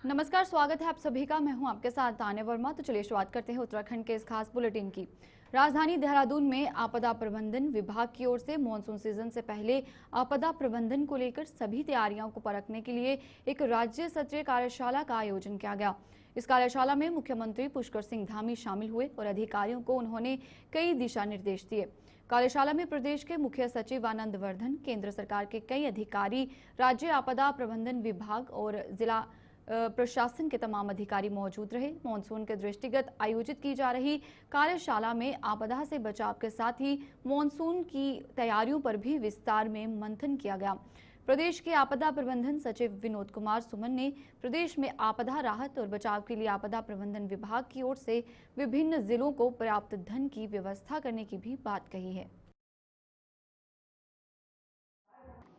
नमस्कार, स्वागत है आप सभी का। मैं हूं आपके साथ तान्या वर्मा। तो चलिए शुरुआत करते हैं उत्तराखंड के इस खास बुलेटिन की। राजधानी देहरादून में आपदा प्रबंधन विभाग की ओर से मानसून सीजन से पहले आपदा प्रबंधन को लेकर सभी तैयारियों को परखने के लिए एक राज्य स्तरीय कार्यशाला का आयोजन किया गया। इस कार्यशाला में मुख्यमंत्री पुष्कर सिंह धामी शामिल हुए और अधिकारियों को उन्होंने कई दिशा निर्देश दिए। कार्यशाला में प्रदेश के मुख्य सचिव आनंद वर्धन, केंद्र सरकार के कई अधिकारी, राज्य आपदा प्रबंधन विभाग और जिला प्रशासन के तमाम अधिकारी मौजूद रहे। मानसून के दृष्टिगत आयोजित की जा रही कार्यशाला में आपदा से बचाव के साथ ही मानसून की तैयारियों पर भी विस्तार में मंथन किया गया। प्रदेश के आपदा प्रबंधन सचिव विनोद कुमार सुमन ने प्रदेश में आपदा राहत और बचाव के लिए आपदा प्रबंधन विभाग की ओर से विभिन्न जिलों को पर्याप्त धन की व्यवस्था करने की भी बात कही है।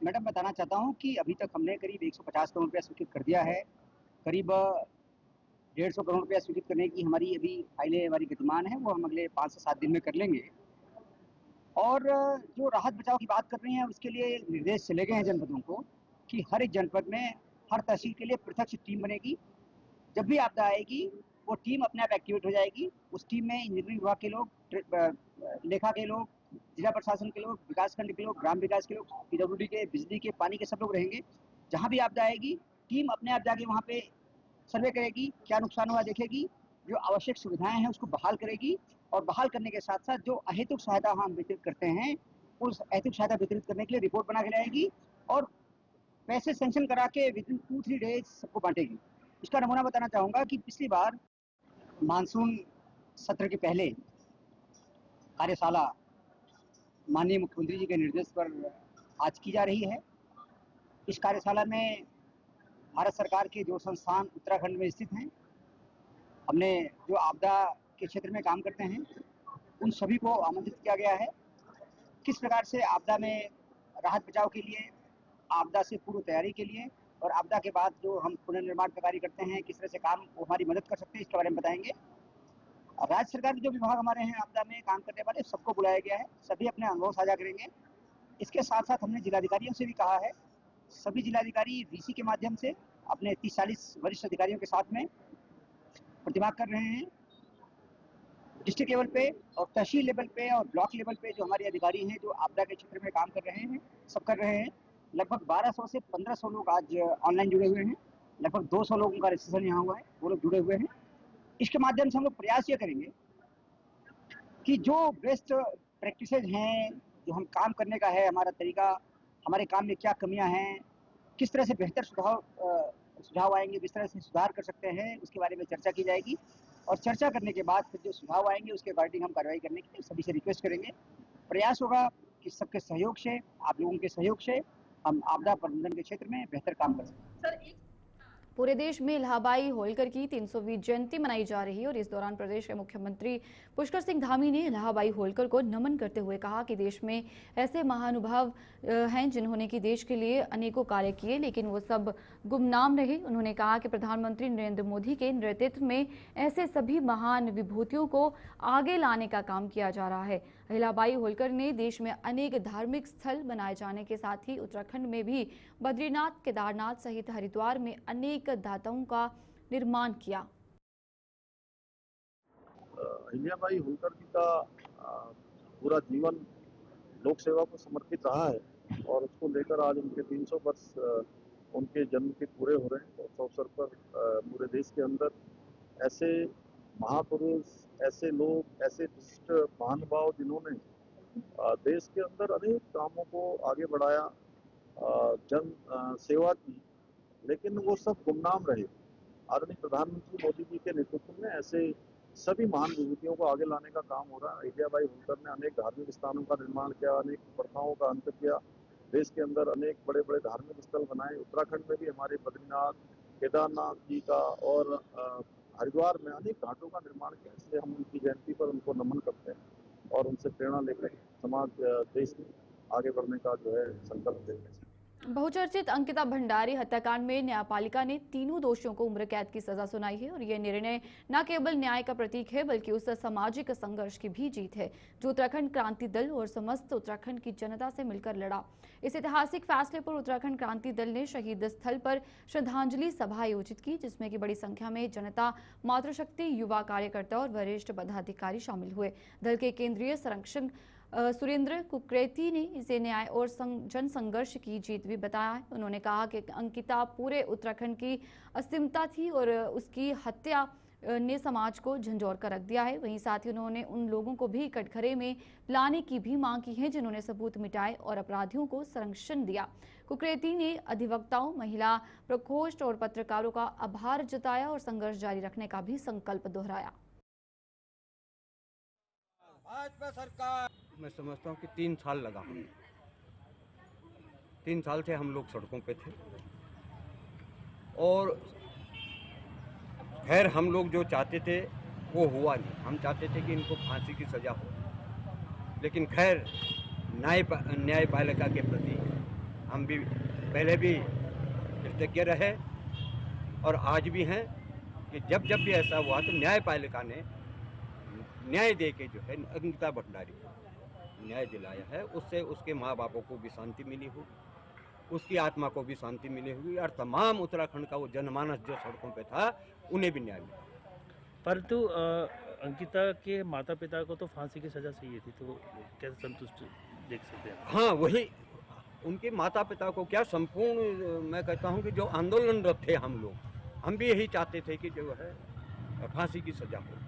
मैडम, बताना चाहता हूँ कि अभी तक हमने करीब 150 करोड़ रुपया स्वीकृत कर दिया है। करीब 150 करोड़ रुपया स्वीकृत करने की हमारी अभी फाइलें हमारी गतिमान है, वो हम अगले 5 से 7 दिन में कर लेंगे। और जो राहत बचाव की बात कर रही हैं, उसके लिए निर्देश चले गए हैं जनपदों को कि हर एक जनपद में हर तहसील के लिए पृथक से टीम बनेगी। जब भी आपदा आएगी वो टीम अपने आप एक्टिवेट हो जाएगी। उस टीम में इंजीनियरिंग विभाग के लोग, लेखा के लोग, जिला प्रशासन के लोग, विकासखंड के लोग, ग्राम विकास के लोग, पीडब्ल्यूडी के, बिजली के, पानी के, सब लोग रहेंगे। जहाँ भी आपदा आएगी टीम अपने आप जाके वहाँ पे सर्वे करेगी, क्या नुकसान हुआ देखेगी, जो आवश्यक सुविधाएं हैं उसको बहाल करेगी। और बहाल करने के साथ साथ जो अहेतुक सहायता हम वितरित करते हैं, उस अहेतुक सहायता वितरित करने के लिए रिपोर्ट बना के लाएगी और पैसे सेंक्शन करा के विद इन 2-3 डेज सबको बांटेगी। इसका नमूना बताना चाहूँगा कि पिछली बार मानसून सत्र के पहले कार्यशाला माननीय मुख्यमंत्री जी के निर्देश पर आज की जा रही है। इस कार्यशाला में भारत सरकार के जो संस्थान उत्तराखंड में स्थित हैं, हमने जो आपदा के क्षेत्र में काम करते हैं, उन सभी को आमंत्रित किया गया है। किस प्रकार से आपदा में राहत बचाव के लिए, आपदा से पूर्व तैयारी के लिए और आपदा के बाद जो हम पुनर्निर्माण का कार्य करते हैं, किस तरह से काम वो हमारी मदद कर सकते हैं, इसके बारे में बताएंगे। राज्य सरकार के जो विभाग हमारे हैं आपदा में काम करने वाले, सबको बुलाया गया है, सभी अपने अनुभव साझा करेंगे। इसके साथ साथ हमने जिलाधिकारियों से भी कहा है, सभी जिलाधिकारी वीसी के माध्यम से अपने 30-40 वरिष्ठ अधिकारियों के साथ में प्रतिभाग कर रहे हैं। डिस्ट्रिक्ट लेवल पे और तहसील लेवल पे और ब्लॉक लेवल पे जो हमारे अधिकारी हैं जो आपदा के क्षेत्र में काम कर रहे हैं, सब कर रहे हैं। लगभग 1200 से 1500 लोग आज ऑनलाइन जुड़े हुए हैं। लगभग 200 लोगों का रजिस्ट्रेशन यहाँ हुआ है, वो लोग जुड़े हुए हैं। इसके माध्यम से हम लोग प्रयास ये करेंगे कि जो बेस्ट प्रैक्टिसेज हैं, जो हम काम करने का है हमारा तरीका, हमारे काम में क्या कमियां हैं, किस तरह से बेहतर सुझाव आएंगे, किस तरह से सुधार कर सकते हैं, उसके बारे में चर्चा की जाएगी। और चर्चा करने के बाद फिर जो सुझाव आएंगे उसके अकॉर्डिंग हम कार्रवाई करने के लिए सभी से रिक्वेस्ट करेंगे। प्रयास होगा कि सबके सहयोग से, आप लोगों के सहयोग से हम आपदा प्रबंधन के क्षेत्र में बेहतर काम कर सकें। पूरे देश में इलाहाबाई होलकर की 300वीं जयंती मनाई जा रही है और इस दौरान प्रदेश के मुख्यमंत्री पुष्कर सिंह धामी ने इलाहाबाई होलकर को नमन करते हुए कहा कि देश में ऐसे महानुभाव हैं जिन्होंने कि देश के लिए अनेकों कार्य किए, लेकिन वो सब गुमनाम रहे। उन्होंने कहा कि प्रधानमंत्री नरेंद्र मोदी के नेतृत्व में ऐसे सभी महान विभूतियों को आगे लाने का काम किया जा रहा है। अहिल्याबाई होलकर ने देश में अनेक धार्मिक स्थल बनाए जाने के साथ ही उत्तराखंड में भी बद्रीनाथ, केदारनाथ सहित हरिद्वार में अनेक धातुओं का निर्माण किया। अहिल्याबाई होलकर जी का पूरा जीवन लोक सेवा को समर्पित रहा है और उसको लेकर आज उनके 300 वर्ष उनके जन्म के पूरे हो रहे हैं। उस अवसर पर पूरे देश के अंदर ऐसे महापुरुष, ऐसे लोग, ऐसे विशिष्ट महानुभाव जिन्होंने देश के अंदर अनेक कामों को आगे बढ़ाया, जन सेवा की, लेकिन वो सब गुमनाम रहे। आदरणीय प्रधानमंत्री मोदी जी के नेतृत्व में ऐसे सभी महान विभूतियों को आगे लाने का काम हो रहा है। अहिल्याबाई होलकर ने अनेक धार्मिक स्थानों का निर्माण किया, अनेक प्रथाओं का अंत किया, देश के अंदर अनेक बड़े बड़े धार्मिक स्थल बनाए। उत्तराखंड में भी हमारे बद्रीनाथ, केदारनाथ जी का और हरिद्वार में अनेक घाटों का निर्माण किया। इसलिए हम उनकी जयंती पर उनको नमन करते हैं और उनसे प्रेरणा लेकर समाज, देश में आगे बढ़ने का जो है संकल्प लेते हैं। बहुचर्चित अंकिता भंडारी हत्याकांड में न्यायपालिका ने तीनों दोषियों को उम्र कैद की सजा सुनाई है और यह निर्णय न केवल न्याय का प्रतीक है बल्कि उस सामाजिक संघर्ष की भी जीत है जो उत्तराखंड क्रांति दल और समस्त उत्तराखंड की जनता से मिलकर लड़ा। इस ऐतिहासिक फैसले पर उत्तराखंड क्रांति दल ने शहीद स्थल पर श्रद्धांजलि सभा आयोजित की, जिसमें की बड़ी संख्या में जनता, मातृशक्ति, युवा कार्यकर्ता और वरिष्ठ पदाधिकारी शामिल हुए। दल के केंद्रीय संरक्षक सुरेंद्र कुकरेती ने इसे न्याय और जन संघर्ष की जीत भी बताया है। उन्होंने कहा कि अंकिता पूरे उत्तराखंड की अस्मिता थी और उसकी हत्या ने समाज को झंझोर कर रख दिया है। वहीं साथ ही उन्होंने उन लोगों को भी कटघरे में लाने की भी मांग की है जिन्होंने सबूत मिटाए और अपराधियों को संरक्षण दिया। कुकरेती ने अधिवक्ताओं, महिला प्रकोष्ठ और पत्रकारों का आभार जताया और संघर्ष जारी रखने का भी संकल्प दोहराया। मैं समझता हूँ कि 3 साल लगा हमें। 3 साल से हम लोग सड़कों पे थे और खैर हम लोग जो चाहते थे वो हुआ नहीं। हम चाहते थे कि इनको फांसी की सजा हो, लेकिन खैर न्यायपालिका के प्रति हम भी पहले भी कृतज्ञ रहे और आज भी हैं कि जब जब भी ऐसा हुआ तो न्यायपालिका ने न्याय दे के जो है अंकिता भंडारी को न्याय दिलाया है। उससे उसके माँ बापों को भी शांति मिली हो, उसकी आत्मा को भी शांति मिली होगी और तमाम उत्तराखंड का वो जनमानस जो सड़कों पे था उन्हें भी न्याय मिला। परंतु अंकिता के माता पिता को तो फांसी की सजा चाहिए थी, तो कैसे संतुष्ट देख सकते हैं? हाँ, वही उनके माता पिता को क्या, संपूर्ण मैं कहता हूँ कि जो आंदोलनरत थे हम भी यही चाहते थे कि जो है फांसी की सजा हो,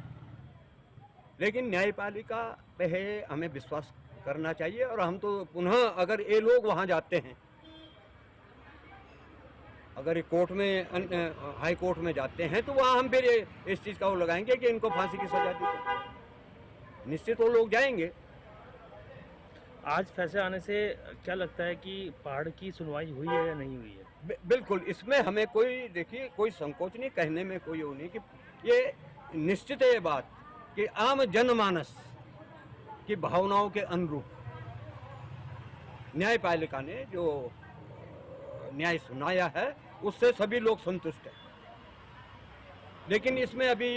लेकिन न्यायपालिका पे हमें विश्वास करना चाहिए। और हम तो पुनः अगर ये लोग वहाँ जाते हैं, अगर कोर्ट में हाई कोर्ट में जाते हैं तो वहाँ हम फिर इस चीज़ का वो लगाएंगे कि इनको फांसी की सजा दी। निश्चित वो लोग जाएंगे। आज फैसले आने से क्या लगता है कि पहाड़ की सुनवाई हुई है या नहीं हुई है? बिल्कुल, इसमें हमें कोई देखिए कोई संकोच नहीं, कहने में कोई वो नहीं कि ये निश्चित है ये बात कि आम जनमानस की भावनाओं के अनुरूप न्यायपालिका ने जो न्याय सुनाया है उससे सभी लोग संतुष्ट हैं। लेकिन इसमें अभी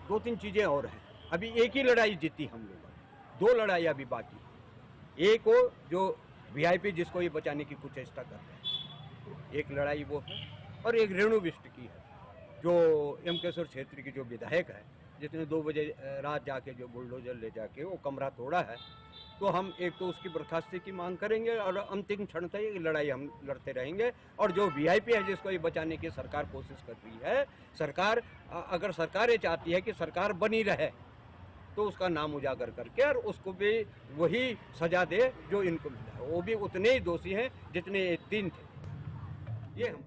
2-3 चीजें और हैं। अभी एक ही लड़ाई जीती हम लोगों, 2 लड़ाई अभी बाकी। एक वो जो वीआईपी जिसको ये बचाने की कुछ चेष्टा कर रहे हैं, एक लड़ाई वो है, और एक रेणु बिष्ट की है जो यमकेश्वर क्षेत्र की जो विधायक है, जिसने 2 बजे रात जाके जो बुलडोजर ले जाके वो कमरा तोड़ा है। तो हम एक तो उसकी बर्खास्ती की मांग करेंगे और अंतिम क्षण तक ये लड़ाई हम लड़ते रहेंगे। और जो वीआईपी है जिसको ये बचाने की सरकार कोशिश कर रही है, सरकार अगर सरकार ये चाहती है कि सरकार बनी रहे तो उसका नाम उजागर करके और उसको भी वही सजा दे जो इनको मिला है। वो भी उतने ही दोषी हैं जितने ये 3 थे। ये हम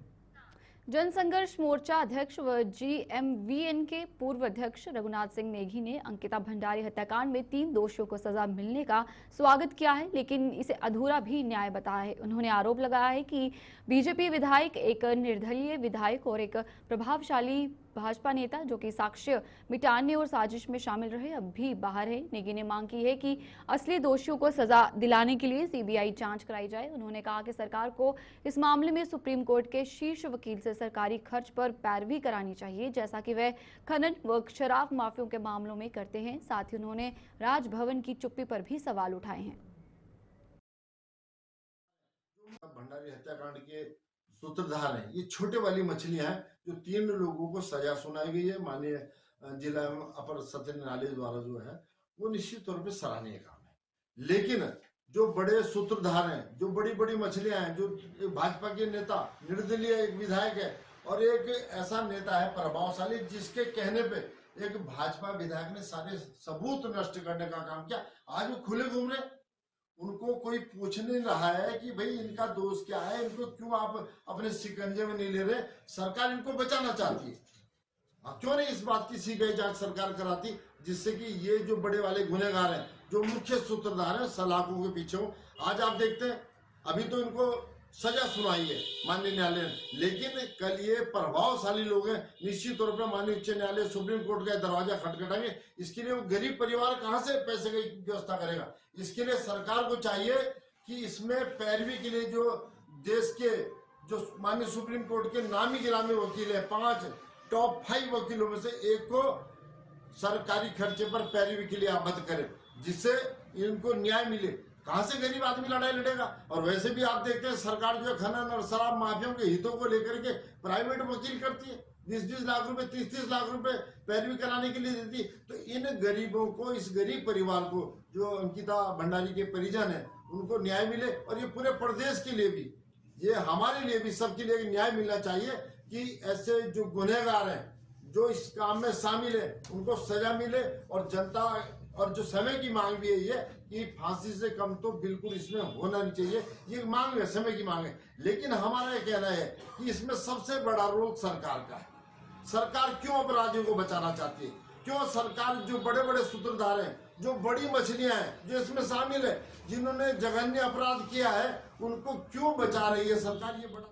जनसंघर्ष मोर्चा अध्यक्ष व GMVN के पूर्व अध्यक्ष रघुनाथ सिंह नेगी ने अंकिता भंडारी हत्याकांड में 3 दोषियों को सजा मिलने का स्वागत किया है, लेकिन इसे अधूरा भी न्याय बताया है। उन्होंने आरोप लगाया है कि बीजेपी विधायक, एक निर्दलीय विधायक और एक प्रभावशाली भाजपा नेता जो कि साक्ष्य मिटाने और साजिश में शामिल रहे, अब भी बाहर है। नेगी ने मांग की है कि असली दोषियों को सजा दिलाने के लिए सीबीआई जांच कराई जाए। उन्होंने कहा कि सरकार को इस मामले में सुप्रीम कोर्ट के शीर्ष वकील से सरकारी खर्च पर पैरवी करानी चाहिए, जैसा कि वह खनन व शराब माफियों के मामलों में करते हैं। साथ ही उन्होंने राजभवन की चुप्पी पर भी सवाल उठाए हैं। भंडारी हत्याकांड के सूत्रधार हैं, ये छोटे वाली मछलियां हैं जो 3 लोगों को सजा सुनाई गई है माननीय जिला अपर सत्र न्यायालय द्वारा, जो है वो निश्चित तौर पे सराहनीय काम है। लेकिन जो बड़े सूत्रधार हैं, जो बड़ी बड़ी मछलियां हैं, जो भाजपा के नेता, निर्दलीय एक विधायक है और एक ऐसा नेता है प्रभावशाली जिसके कहने पे एक भाजपा विधायक ने सारे सबूत नष्ट करने का काम किया। आज वो खुले घूम रहे, उनको कोई पूछ नहीं रहा है कि भाई इनका दोष क्या है, इनको क्यों आप अपने शिकंजे में नहीं ले रहे। सरकार इनको बचाना चाहती है, क्यों नहीं इस बात की सीबीआई जांच सरकार कराती, जिससे कि ये जो बड़े वाले गुनहगार हैं, जो मुख्य सूत्रधार हैं, सलाखों के पीछे हो। आज आप देखते हैं अभी तो इनको सजा सुनाई है माननीय न्यायालय ने, लेकिन कल ये प्रभावशाली लोग हैं, निश्चित तौर पर माननीय उच्च न्यायालय सुप्रीम कोर्ट का दरवाजा खटखटाएंगे। इसके लिए वो गरीब परिवार कहां से पैसे की व्यवस्था करेगा? इसके लिए सरकार को चाहिए कि इसमें पैरवी के लिए जो देश के जो माननीय सुप्रीम कोर्ट के नामी गिरामी वकील है, 5 टॉप 5 वकीलों में से एक को सरकारी खर्चे पर पैरवी के लिए आबद्ध करें, जिससे इनको न्याय मिले। कहां से गरीब आदमी लड़ाई लड़ेगा? और वैसे भी आप देखते हैं सरकार जो खनन और शराब माफियाओं के हितों को लेकर के प्राइवेट वकील करती है, 20-20 लाख रुपए, 30-30 लाख रुपए पैरवी कराने के लिए देती। तो इन गरीबों को, इस गरीब परिवार को, जो अंकिता भंडारी के परिजन है, उनको न्याय मिले। और ये पूरे प्रदेश के लिए भी, ये हमारे लिए भी, सबके लिए न्याय मिलना चाहिए कि ऐसे जो गुनहगार हैं, जो इस काम में शामिल है, उनको सजा मिले। और जनता, और जो समय की मांग भी है ये कि फांसी से कम तो बिल्कुल इसमें होना नहीं चाहिए। ये मांग है, समय की मांग है। लेकिन हमारा ये कहना है कि इसमें सबसे बड़ा रोल सरकार का है। सरकार क्यों अपराधियों को बचाना चाहती है? क्यों सरकार जो बड़े बड़े सूत्रधार हैं, जो बड़ी मछलियां हैं, जो इसमें शामिल है, जिन्होंने जघन्य अपराध किया है, उनको क्यों बचा रही है सरकार? ये बड़ा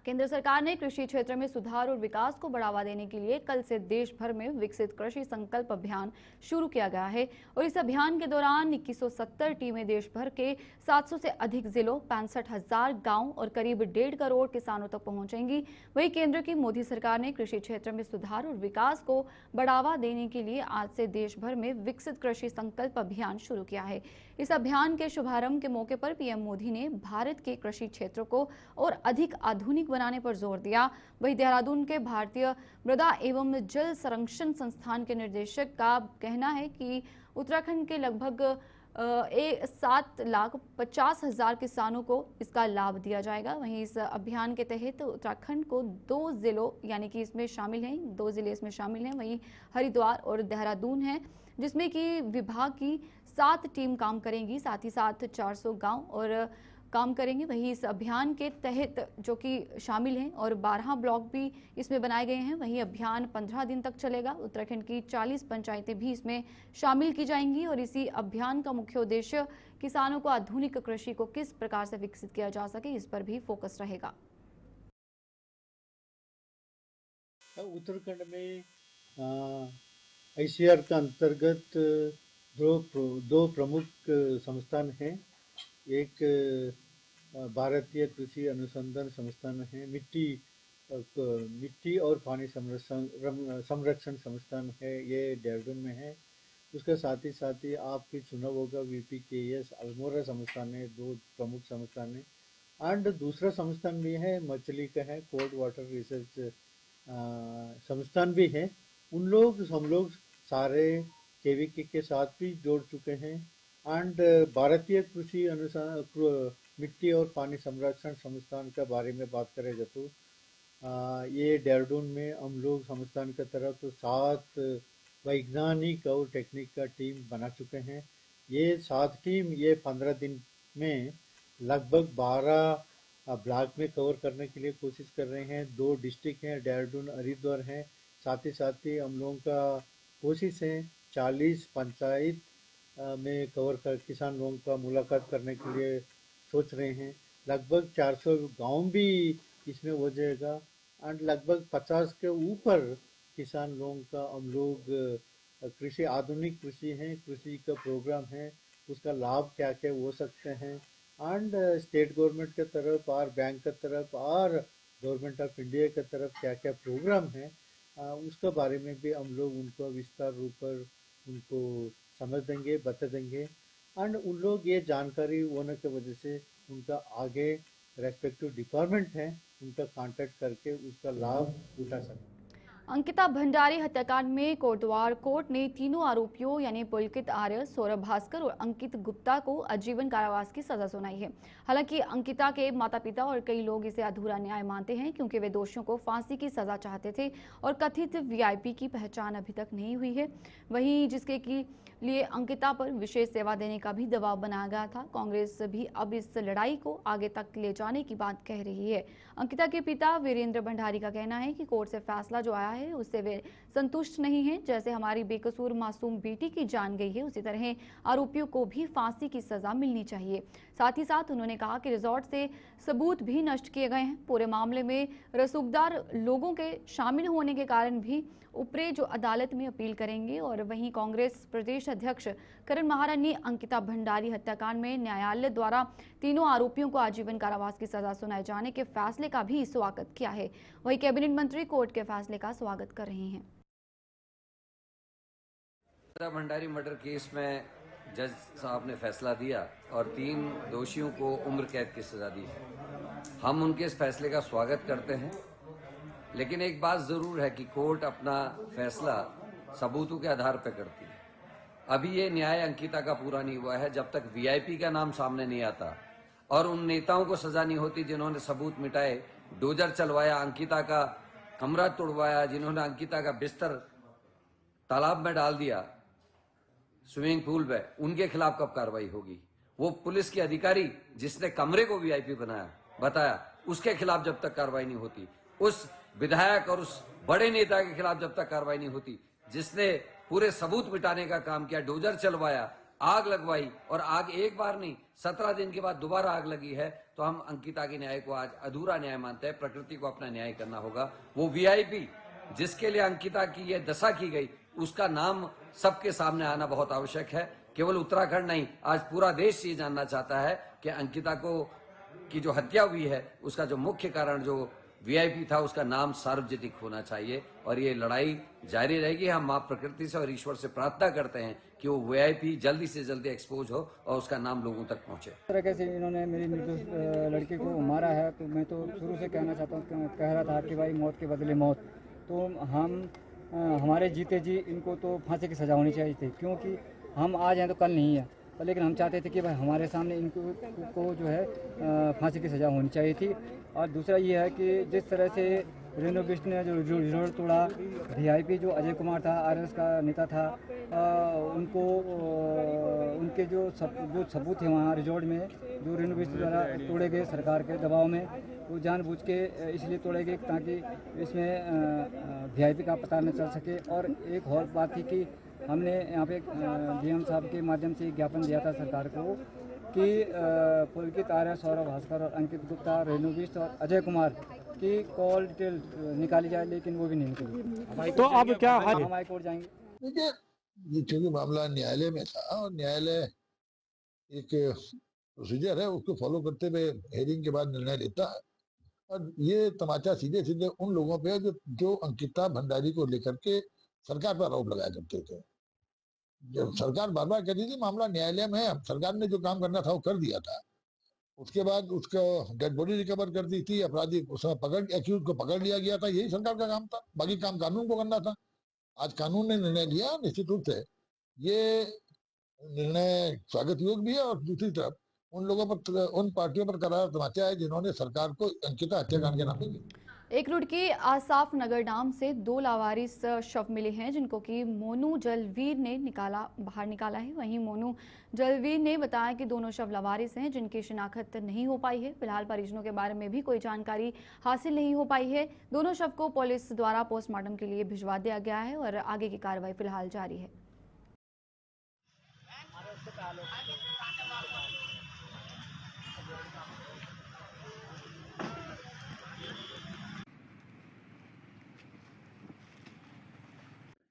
केंद्र सरकार ने कृषि क्षेत्र में सुधार और विकास को बढ़ावा देने के लिए कल से देश भर में विकसित कृषि संकल्प अभियान शुरू किया गया है। और इस अभियान के दौरान 2170 टीमें देश भर के 700 से अधिक जिलों, 65,000 गांव और करीब 1.5 करोड़ किसानों तक पहुंचेंगी। वहीं केंद्र की मोदी सरकार ने कृषि क्षेत्र में सुधार और विकास को बढ़ावा देने के लिए आज से देश भर में विकसित कृषि संकल्प अभियान शुरू किया है। इस अभियान के शुभारंभ के मौके पर पीएम मोदी ने भारत के कृषि क्षेत्र को और अधिक आधुनिक बनाने पर जोर दिया। वहीं देहरादून के भारतीय मृदा एवं जल संरक्षण संस्थान के निदेशक का कहना है कि उत्तराखंड के लगभग 7,50,000 किसानों को इसका लाभ दिया जाएगा। वहीं इस अभियान के तहत उत्तराखंड को 2 जिलों यानी कि इसमें शामिल हैं, 2 जिले इसमें शामिल हैं, वहीं हरिद्वार और देहरादून है, जिसमें कि विभाग की 7 टीम काम करेंगी, साथ ही साथ 400 गांव और काम करेंगे। वहीं इस अभियान के तहत जो कि शामिल हैं और 12 ब्लॉक भी इसमें बनाए गए हैं। वहीं अभियान 15 दिन तक चलेगा। उत्तराखंड की 40 पंचायतें भी इसमें शामिल की जाएंगी और इसी अभियान का मुख्य उद्देश्य किसानों को आधुनिक कृषि को किस प्रकार से विकसित किया जा सके, इस पर भी फोकस रहेगा। उत्तराखंड में ICAR का अंतर्गत दो प्रमुख संस्थान हैं। एक भारतीय कृषि अनुसंधान संस्थान है, मिट्टी और पानी संरक्षण संस्थान है, ये देहरादून में है। उसके साथ ही आपकी सुना होगा VPKS अल्मोड़ा संस्थान है, 2 प्रमुख संस्थान है। एंड दूसरा संस्थान भी है, मछली का है, कोल्ड वाटर रिसर्च संस्थान भी है। हम लोग सारे KVK के साथ भी जोड़ चुके हैं। एंड भारतीय कृषि अनुसंधान मिट्टी और पानी संरक्षण संस्थान के बारे में बात करेगा तो ये देहरादून में हम लोग संस्थान की तरफ 7 वैज्ञानिक और टेक्निक का टीम बना चुके हैं। ये 7 टीम ये 15 दिन में लगभग 12 ब्लॉक में कवर करने के लिए कोशिश कर रहे हैं। 2 डिस्ट्रिक्ट हैं, देहरादून, हरिद्वार हैं। साथ ही हम लोगों का कोशिश है 40 पंचायत में कवर कर किसान लोगों का मुलाकात करने के लिए सोच रहे हैं। लगभग 400 गांव भी इसमें हो जाएगा एंड लगभग 50 के ऊपर किसान लोगों का हम लोग कृषि, आधुनिक कृषि है, कृषि का प्रोग्राम है, उसका लाभ क्या क्या हो सकते हैं। एंड स्टेट गवर्नमेंट की तरफ और बैंक की तरफ और गवर्नमेंट ऑफ इंडिया की तरफ क्या क्या प्रोग्राम है उसके बारे में भी हम लोग उनको विस्तार रूप पर उनको समझ देंगे, बता देंगे। एंड उन लोग ये जानकारी होने की वजह से उनका आगे रेस्पेक्टिव डिपार्टमेंट है उनका कांटेक्ट करके उसका लाभ उठा सकते। अंकिता भंडारी हत्याकांड में कोटद्वार कोर्ट ने तीनों आरोपियों यानी पुलकित आर्य, सौरभ भास्कर और अंकित गुप्ता को आजीवन कारावास की सजा सुनाई है। हालांकि अंकिता के माता पिता और कई लोग इसे अधूरा न्याय मानते हैं क्योंकि वे दोषियों को फांसी की सजा चाहते थे और कथित VIP की पहचान अभी तक नहीं हुई है। वहीं जिसके लिए अंकिता पर विशेष सेवा देने का भी दबाव बनाया गया था। कांग्रेस भी अब इस लड़ाई को आगे तक ले जाने की बात कह रही है। अंकिता के पिता वीरेंद्र भंडारी का कहना है कि कोर्ट से फैसला जो आया है उससे वे संतुष्ट नहीं हैं। जैसे हमारी बेकसूर मासूम बेटी की जान गई है उसी तरह आरोपियों को भी फांसी की सजा मिलनी चाहिए। साथ ही साथ उन्होंने कहा कि रिजॉर्ट से सबूत भी नष्ट किए गए हैं। पूरे मामले में रसूखदार लोगों के शामिल होने के कारण भी ऊपरी जो अदालत में अपील करेंगे। और वहीं कांग्रेस प्रदेश अध्यक्ष करण महाराज ने अंकिता भंडारी हत्याकांड में न्यायालय द्वारा तीनों आरोपियों को आजीवन कारावास की सजा सुनाए जाने के फैसले का भी स्वागत किया है। वहीं कैबिनेट मंत्री कोर्ट के फैसले का स्वागत कर रहे हैं। भंडारी मर्डर केस में जज साहब ने फैसला दिया और 3 दोषियों को उम्र कैद की सजा दी है। हम उनके इस फैसले का स्वागत करते हैं, लेकिन एक बात जरूर है कि कोर्ट अपना फैसला सबूतों के आधार पर करती है। अभी ये न्याय अंकिता का पूरा नहीं हुआ है जब तक वीआईपी का नाम सामने नहीं आता और उन नेताओं को सजा नहीं होती जिन्होंने सबूत मिटाए, डोजर चलवाया, अंकिता का कमरा तोड़वाया, जिन्होंने अंकिता का बिस्तर तालाब में डाल दिया, स्विमिंग पूल में, उनके खिलाफ कब कार्रवाई होगी? वो पुलिस के अधिकारी जिसने कमरे को वीआईपी बताया, उसके खिलाफ जब तक कार्रवाई नहीं होती, उस विधायक और उस बड़े नेता के खिलाफ जब तक कार्रवाई नहीं होती जिसने पूरे सबूत मिटाने का काम किया, डोजर चलवाया, आग लगवाई, और आग एक बार नहीं 17 दिन के बाद दोबारा आग लगी है, तो हम अंकिता के न्याय को आज अधूरा न्याय मानते हैं। प्रकृति को अपना न्याय करना होगा। वो वीआईपी जिसके लिए अंकिता की ये दशा की गई, उसका नाम सबके सामने आना बहुत आवश्यक है। केवल उत्तराखंड नहीं, आज पूरा देश ये जानना चाहता है कि अंकिता की जो हत्या हुई है उसका जो मुख्य कारण जो वीआईपी था, उसका नाम सार्वजनिक होना चाहिए और ये लड़ाई जारी रहेगी। हम मां प्रकृति से और ईश्वर से प्रार्थना करते हैं कि वो वीआईपी जल्दी से जल्दी एक्सपोज हो और उसका नाम लोगों तक पहुंचे। इस तरह से इन्होंने मेरी निर्दोष लड़की को मारा है, तो मैं तो शुरू से कहना चाहता हूँ, कह रहा था कि भाई मौत के बदले मौत। तो हमारे जीते जी इनको तो फांसी की सज़ा होनी चाहिए थी, क्योंकि हम आज हैं तो कल नहीं है, लेकिन हम चाहते थे कि भाई हमारे सामने इनको जो है फांसी की सज़ा होनी चाहिए थी। और दूसरा ये है कि जिस तरह से रेणु बिष्ट ने जो रिजॉर्ट तोड़ा, वीआईपी जो अजय कुमार था, आरएस का नेता था, उनके जो सबूत थे वहाँ रिजॉर्ट में जो रेणु बिष्ट द्वारा तोड़े गए सरकार के दबाव में, वो जानबूझ के इसलिए तोड़े गए ताकि इसमें वीआईपी का पता न चल सके। और एक और बात थी कि हमने यहाँ पे डीएम साहब के माध्यम से ज्ञापन दिया था सरकार को कि पुलकित आर्य, सौरभ भास्कर और अंकित गुप्ता, रेणु बिष्ट और अजय कुमार की कॉल डिटेल निकाली जाए, लेकिन वो भी नहीं निकली। तो अब क्या हम हाई कोर्ट जाएंगे। देखिए, ये चूंकि मामला न्यायालय में था और न्यायालय एक प्रोसीजर है, उसको फॉलो करते हुए हेयरिंग के बाद निर्णय लेता है। और ये तमाचा सीधे सीधे उन लोगों पे जो अंकिता भंडारी को लेकर के सरकार पर आरोप लगाया करते थे। जब सरकार बार बार कहती थी मामला न्यायालय में है, सरकार ने जो काम करना था वो कर दिया था। उसके बाद उसका डेड बॉडी रिकवर कर दी थी, अपराधी उसमें एक्यूज को पकड़ लिया गया था, यही सरकार का काम था। बाकी काम कानून को करना था। आज कानून ने निर्णय लिया, निश्चित रूप से ये निर्णय स्वागत योग्य भी है। और दूसरी तरफ उन लोगों पर, उन पार्टियों पर करारा तमाचा है जिन्होंने सरकार को अंकिता हत्याकांड के नाम पे एक रुड़की आसाफ नगर डाम से 2 लावारिस शव मिले हैं, जिनको कि मोनू जलवीर ने बाहर निकाला है। वहीं मोनू जलवीर ने बताया कि दोनों शव लावारिस हैं जिनकी शिनाख्त नहीं हो पाई है। फिलहाल परिजनों के बारे में भी कोई जानकारी हासिल नहीं हो पाई है। दोनों शव को पुलिस द्वारा पोस्टमार्टम के लिए भिजवा दिया गया है और आगे की कार्रवाई फिलहाल जारी है।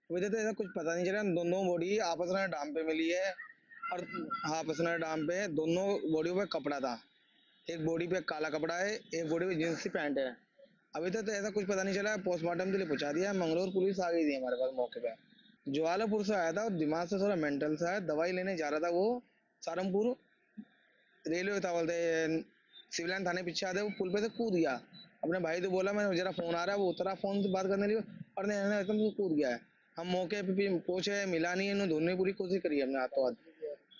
वजह तो ऐसा कुछ पता नहीं चला। दोनों बॉडी आपस में डाम पे मिली है और आपस में डाम पे दोनों बॉडियों पे कपड़ा था। एक बॉडी पे काला कपड़ा है, एक बॉडी पे जींस की पैंट है। अभी तक तो ऐसा कुछ पता नहीं चला। पोस्टमार्टम के लिए पहुंचा दिया। मंगलोर पुलिस आ गई थी हमारे पास मौके पे। ज्वालापुर से आया था और दिमाग से थोड़ा मेंटल सा है। दवाई लेने जा रहा था वो सारंगपुर रेलवे था, बोलते सिविल लाइन थाने पीछे आते, वो पुल पे से कूद गया। अपने भाई तो बोला मैं जरा फोन आ रहा है, वो उतरा फोन से बात करने लगे और नहीं कूद गया है। हम मौके पे भी पहुंचे, मिला नहीं है। ढूंढने पूरी कोशिश करी है हमने,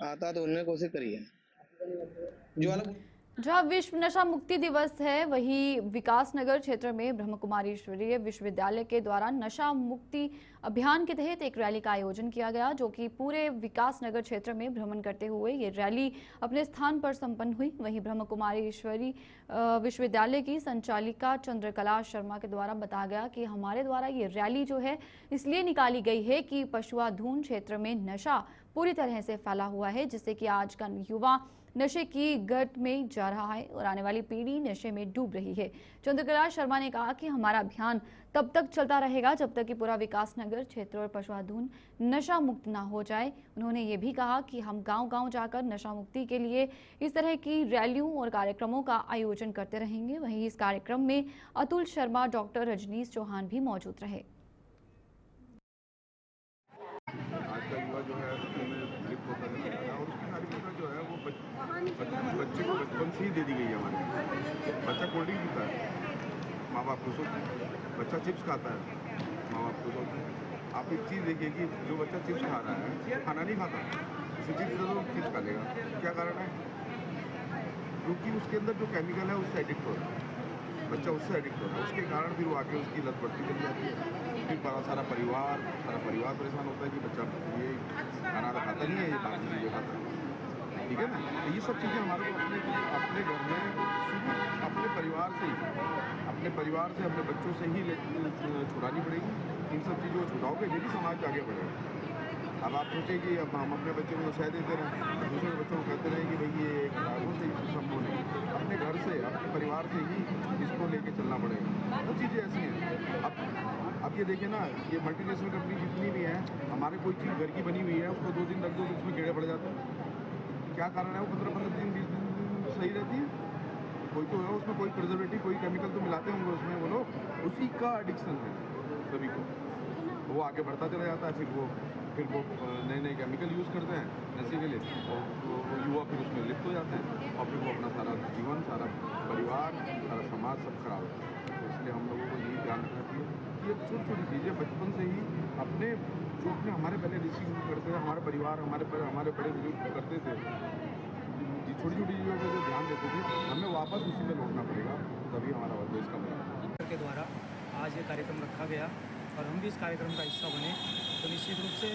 आता तो उन्होंने कोशिश करी है। जहाँ विश्व नशा मुक्ति दिवस है, वहीं विकासनगर क्षेत्र में ब्रह्मकुमारीश्वरीय विश्वविद्यालय के द्वारा नशा मुक्ति अभियान के तहत एक रैली का आयोजन किया गया, जो कि पूरे विकासनगर क्षेत्र में भ्रमण करते हुए ये रैली अपने स्थान पर संपन्न हुई। वहीं ब्रह्मकुमारीश्वरी विश्वविद्यालय की संचालिका चंद्रकला शर्मा के द्वारा बताया गया कि हमारे द्वारा ये रैली जो है इसलिए निकाली गई है कि पशुआधून क्षेत्र में नशा पूरी तरह से फैला हुआ है, जिससे कि आज का युवा नशे की गर्त में जा रहा है और आने वाली पीढ़ी नशे में डूब रही है। चंद्रकला शर्मा ने कहा कि हमारा अभियान तब तक चलता रहेगा जब तक कि पूरा विकासनगर क्षेत्र और पशुआधून नशा मुक्त ना हो जाए। उन्होंने ये भी कहा कि हम गांव-गांव जाकर नशा मुक्ति के लिए इस तरह की रैलियों और कार्यक्रमों का आयोजन करते रहेंगे। वहीं इस कार्यक्रम में अतुल शर्मा, डॉक्टर रजनीश चौहान भी मौजूद रहे। आज का युवा जो है लिप्त होता जा रहा है और उसकी सारी चीज़ें जो है वो बच्चे को बचपन से ही दे दी गई है हमारे। बच्चा कोल्ड ड्रिंक पीता है, माँ बाप खुश होते हैं। बच्चा चिप्स खाता है, माँ बाप खुश होते हैं। आप एक चीज़ देखिए कि जो बच्चा चिप्स खा रहा है खाना नहीं खाता, उसे चिप्स दे दो चिप्स खा लेगा। क्या कारण है? क्योंकि उसके अंदर जो केमिकल है उससे एडिक्ट हो रहा है, बच्चा उससे एडिक्ट हो रहा है। उसके कारण फिर वो आके उसकी लत बढ़ती चली जाती है। फिर बड़ा सारा परिवार परेशान होता है कि बच्चा ये खाना तो खाता नहीं है, ये बाकी चीज़ें खाता है। ठीक है ना? तो ये सब चीज़ें हमारे को अपने घर में शुरू अपने परिवार से अपने बच्चों से ही छुड़ानी पड़ेगी। इन सब चीज़ों को छुड़ाओगे यही समाज आगे बढ़ेगा। अब आप सोचें कि अब हम अपने बच्चों को नशा देते रहें, दूसरे बच्चों को कहते रहें कि भाई ये किताबों से ही संभव नहीं, अपने घर से अपने परिवार से ही इसको लेके चलना पड़ेगा। वो चीज़ें ऐसी हैं। अब ये देखिए ना, ये मल्टीनेशनल कंपनी जितनी भी हैं, हमारे कोई चीज़ घर की बनी हुई है उसको 2 दिन रख दो तो उसमें कीड़े पड़ जाते हैं। क्या कारण है? वो 15-15 दिन 20 दिन सही रहती है। कोई तो है उसमें, कोई प्रिजर्वेटिव कोई केमिकल तो मिलाते होंगे उसमें वो लोग, उसी का एडिक्शन है सभी को। वो आगे बढ़ता चला जाता है, फिर वो नए केमिकल यूज़ करते हैं नशे के लिए और वो युवा फिर उसमें लिप्त हो जाते हैं और फिर वो अपना सारा जीवन, सारा परिवार, सारा समाज सब खराब होता है। तो इसलिए हम लोगों को यही ध्यान रखना चाहिए कि ये छोटी-छोटी चीज़ें बचपन से ही अपने जो अपने हमारे पहले ऋषि करते थे, हमारे परिवार हमारे बड़े बुजुर्ग करते थे, छोटी-छोटी चीज़ों पर जो ध्यान देते थे, हमें वापस उसी में लौटना पड़ेगा, तभी हमारा देश का बनेगा। के द्वारा आज ये कार्यक्रम रखा गया और हम भी इस कार्यक्रम का हिस्सा बने, तो निश्चित रूप से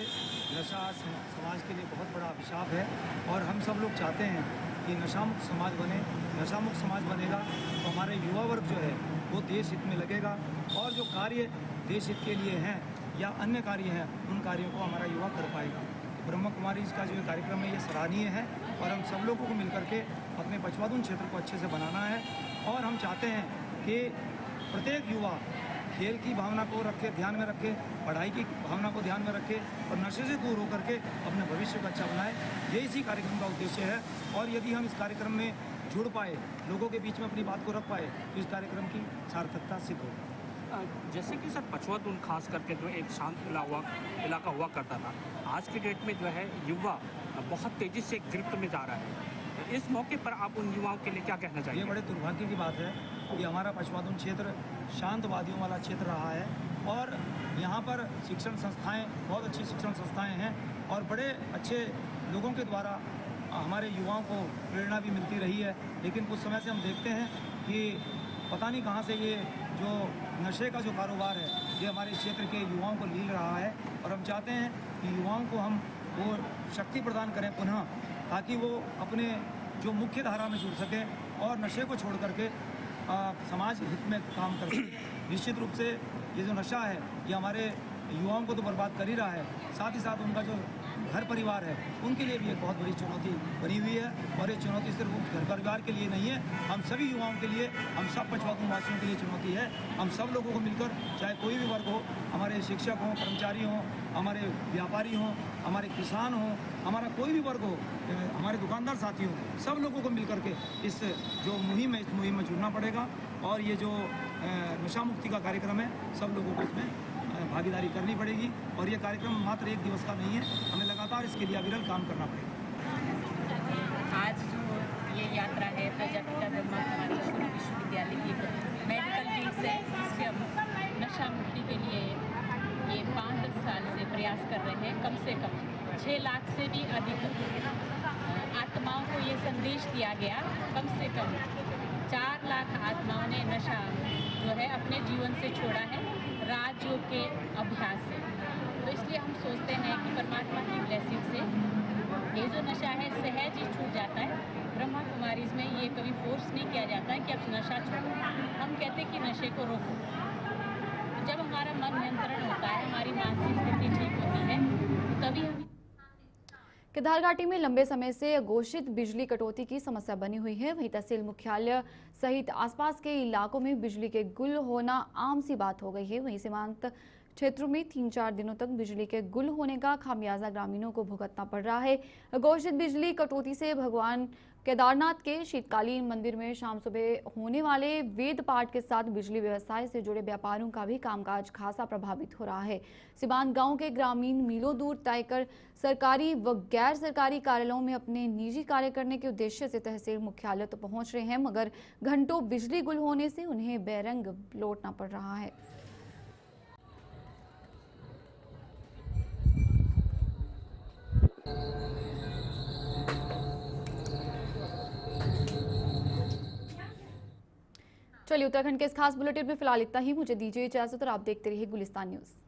नशा समाज के लिए बहुत बड़ा अभिशाप है और हम सब लोग चाहते हैं कि नशा मुक्त समाज बने। नशा मुक्त समाज बनेगा तो हमारे युवा वर्ग जो है वो देश हित में लगेगा और जो कार्य देश हित के लिए हैं या अन्य कार्य हैं उन कार्यों को हमारा युवा कर पाएगा। ब्रह्मा कुमारी का जो कार्यक्रम है ये सराहनीय है और हम सब लोगों को मिलकर के अपने पछवादून क्षेत्र को अच्छे से बनाना है और हम चाहते हैं कि प्रत्येक युवा खेल की भावना को रखे, ध्यान में रखे, पढ़ाई की भावना को ध्यान में रखे और नशे से दूर होकर के अपने भविष्य को अच्छा बनाए। ये इसी कार्यक्रम का उद्देश्य है और यदि हम इस कार्यक्रम में जुड़ पाए, लोगों के बीच में अपनी बात को रख पाए तो इस कार्यक्रम की सार्थकता सिद्ध होगी। जैसे कि सर पछवादून खास करके जो एक शांत इलाका हुआ करता था, आज की डेट में जो है युवा बहुत तेज़ी से गिरफ्त में जा रहा है। इस मौके पर आप उन युवाओं के लिए क्या कहना चाहिए? ये बड़े दुर्भाग्य की बात है कि हमारा पछवादून क्षेत्र शांतवादियों वाला क्षेत्र रहा है और यहाँ पर शिक्षण संस्थाएं, बहुत अच्छी शिक्षण संस्थाएं हैं और बड़े अच्छे लोगों के द्वारा हमारे युवाओं को प्रेरणा भी मिलती रही है। लेकिन कुछ समय से हम देखते हैं कि पता नहीं कहाँ से ये जो नशे का जो कारोबार है ये हमारे क्षेत्र के युवाओं को लील रहा है और हम चाहते हैं कि युवाओं को हम वो शक्ति प्रदान करें पुनः, ताकि वो अपने जो मुख्य धारा में जुड़ सकें और नशे को छोड़ करके समाज हित में काम कर सकें। निश्चित रूप से ये जो नशा है ये हमारे युवाओं को तो बर्बाद कर ही रहा है, साथ ही साथ उनका जो घर परिवार है उनके लिए भी एक बहुत बड़ी चुनौती बनी हुई है और ये चुनौती सिर्फ घर परिवार के लिए नहीं है, हम सभी युवाओं के लिए, हम सब पछवादून वासियों के लिए चुनौती है। हम सब लोगों को मिलकर, चाहे कोई भी वर्ग हो, हमारे शिक्षक हों, कर्मचारी हों, हमारे व्यापारी हों, हमारे किसान हों, हमारा कोई भी वर्ग हो, हमारे दुकानदार साथी हों, सब लोगों को मिलकर के इस जो मुहिम है इस मुहिम में जुड़ना पड़ेगा और ये जो नशा मुक्ति का कार्यक्रम है सब लोगों को इसमें भागीदारी करनी पड़ेगी और ये कार्यक्रम मात्र एक दिवस का नहीं है, हमें लगातार इसके लिए अविरल काम करना पड़ेगा। आज जो ये यात्रा है प्रजापिता ब्रह्मा कुमारी विश्वविद्यालय की मेडिकल विंग से, जिससे हम नशा मुक्ति के लिए ये 5-10 साल से प्रयास कर रहे हैं, कम से कम 6 लाख से भी अधिक आत्माओं को ये संदेश दिया गया। कम से कम 4 लाख आत्माओं ने नशा जो है अपने जीवन से छोड़ा है राजयोग के अभ्यास से। तो इसलिए हम सोचते हैं कि परमात्मा की ब्लेसिंग से ये जो नशा है सहज ही छूट जाता है। ब्रह्मा कुमारीज में ये कभी फोर्स नहीं किया जाता है कि अब नशा छोड़ो, हम कहते हैं कि नशे को रोको। जब हमारा मन नियंत्रण होता है, हमारी मानसिक स्थिति ठीक होती है, तभी हम केदार घाटी में लंबे समय से अघोषित बिजली कटौती की समस्या बनी हुई है। वहीं तहसील मुख्यालय सहित आसपास के इलाकों में बिजली के गुल होना आम सी बात हो गई है। वहीं सीमांत क्षेत्रों में 3-4 दिनों तक बिजली के गुल होने का खामियाजा ग्रामीणों को भुगतना पड़ रहा है। अघोषित बिजली कटौती से भगवान केदारनाथ के शीतकालीन मंदिर में शाम सुबह होने वाले वेद पाठ के साथ बिजली व्यवसाय से जुड़े व्यापारियों का भी कामकाज खासा प्रभावित हो रहा है। सीमांत गांव के ग्रामीण मीलों दूर तय कर सरकारी व गैर सरकारी कार्यालयों में अपने निजी कार्य करने के उद्देश्य से तहसील मुख्यालय तो पहुंच रहे हैं, मगर घंटों बिजली गुल होने से उन्हें बेरंग लौटना पड़ रहा है। चलिए, उत्तराखंड के इस खास बुलेटिन में फिलहाल इतना ही। मुझे दीजिए इजाजत और आप देखते रहिए गुलिस्तान न्यूज़।